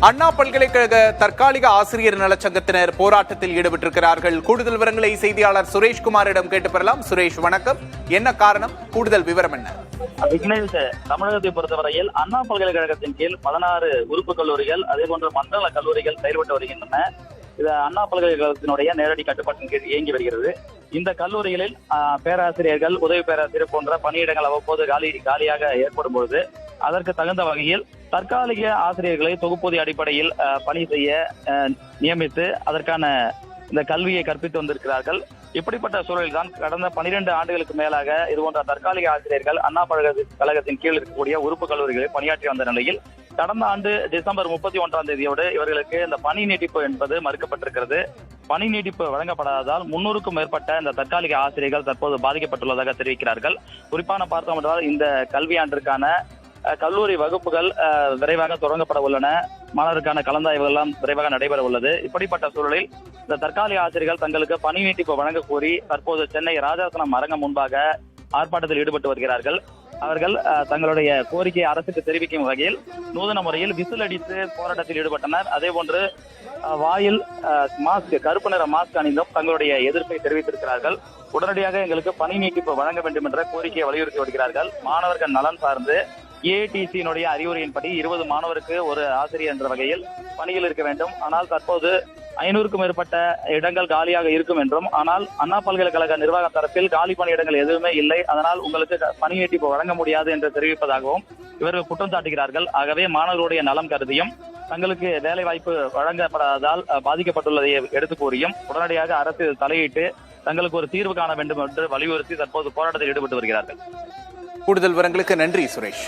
அண்ணா பல்கலைக்கழக தற்காலிக ஆசிரியர் நலச்சங்கத்தினர் போராட்டத்தில் ஈடுபட்டிருக்கிறார்கள். கூடுதல் விவரங்களை செய்தியாளர் சுரேஷ்குமாரிடம் கேட்டு பெறலாம். சுரேஷ், வணக்கம். என்ன காரணம்? கூடுதல் விவரம் என்ன? விக்னேஷ், தமிழகத்தை பொறுத்தவரையில் அண்ணா பல்கலைக்கழகத்தின் கீழ் 16 உறுப்பு கல்லூரிகள் அதே போன்ற மண்டல கல்லூரிகள் செயல்பட்டு வருகின்றன. இது அண்ணா பல்கலைக்கழகத்தினுடைய நேரடி கட்டுப்பாட்டின் கீழ் இயங்கி வருகிறது. இந்த கல்லூரிகளில் பேராசிரியர்கள், உதவி பேராசிரியர் போன்ற பணியிடங்கள் அவ்வப்போது காலியாக ஏற்படும் பொழுது அதற்கு தகுந்த வகையில் தற்காலிக ஆசிரியர்களை தொகுப்பூதிய அடிப்படையில் பணி செய்ய நியமித்து அதற்கான இந்த கல்வியை கற்பித்து வந்திருக்கிறார்கள். இப்படிப்பட்ட சூழலில் தான் கடந்த 12 ஆண்டுகளுக்கு மேலாக இதுபோன்ற தற்காலிக ஆசிரியர்கள் அண்ணா பல்கலைக்கழகத்தின் கீழ் இருக்கக்கூடிய உறுப்பு கல்லூரிகளில் பணியாற்றி வந்த நிலையில் கடந்த ஆண்டு டிசம்பர் 31ஆம் தேதியோடு இவர்களுக்கு இந்த பணி நீட்டிப்பு என்பது மறுக்கப்பட்டிருக்கிறது. பணி நீட்டிப்பு வழங்கப்படாததால் 300க்கும் மேற்பட்ட இந்த தற்காலிக ஆசிரியர்கள் தற்போது பாதிக்கப்பட்டுள்ளதாக தெரிவிக்கிறார்கள். குறிப்பான பார்த்தோம் என்றால் இந்த கல்வியாண்டிற்கான கல்லூரி வகுப்புகள் விரைவாக தொடங்கப்பட உள்ளன. மாணவருக்கான கலந்தாய்வுகள் எல்லாம் விரைவாக நடைபெற உள்ளது. இப்படிப்பட்ட சூழலில் இந்த தற்காலிக ஆசிரியர்கள் தங்களுக்கு பணி நீட்டிப்பு வழங்க கோரி தற்போது சென்னை ராஜாசனம் அரங்கம் முன்பாக ஆர்ப்பாட்டத்தில் ஈடுபட்டு வருகிறார்கள். அவர்கள் தங்களுடைய கோரிக்கையை அரசுக்கு தெரிவிக்கும் வகையில் நூதன முறையில் விசில் அடித்து போராட்டத்தில் ஈடுபட்டனர். அதே போன்று வாயில் மாஸ்க், கருப்பு நிற மாஸ்க் அணிந்தும் தங்களுடைய எதிர்ப்பை தெரிவித்திருக்கிறார்கள். உடனடியாக எங்களுக்கு பணி நீட்டிப்பு வழங்க வேண்டும் என்ற கோரிக்கையை வலியுறுத்தி வருகிறார்கள். மாணவர்கள் நலன் சார்ந்து ஏஐடிசியினுடைய அறிவுரையின்படி 20 மாணவருக்கு ஒரு ஆசிரியர் என்ற வகையில் பணியில் இருக்க வேண்டும். ஆனால் தற்போது 500க்கும் மேற்பட்ட இடங்கள் காலியாக இருக்கும் என்றும், ஆனால் அண்ணா பல்கலைக்கழக நிர்வாக தரப்பில் காலி பணியிடங்கள் எதுவுமே இல்லை, அதனால் உங்களுக்கு பணி நீட்டிப்பு வழங்க முடியாது என்று தெரிவிப்பதாகவும் இவர்கள் குற்றம் சாட்டுகிறார்கள். ஆகவே மாணவர்களுடைய நலம் கருதியும் தங்களுக்கு வேலை வாய்ப்பு வழங்கப்படாததால் பாதிக்கப்பட்டுள்ளதை எடுத்து கூறியும் உடனடியாக அரசு தலையிட்டு தங்களுக்கு ஒரு தீர்வு காண வேண்டும் என்று வலியுறுத்தி தற்போது போராட்டத்தில் ஈடுபட்டு வருகிறார்கள். கூடுதல் விவரங்களுக்கு நன்றி சுரேஷ்.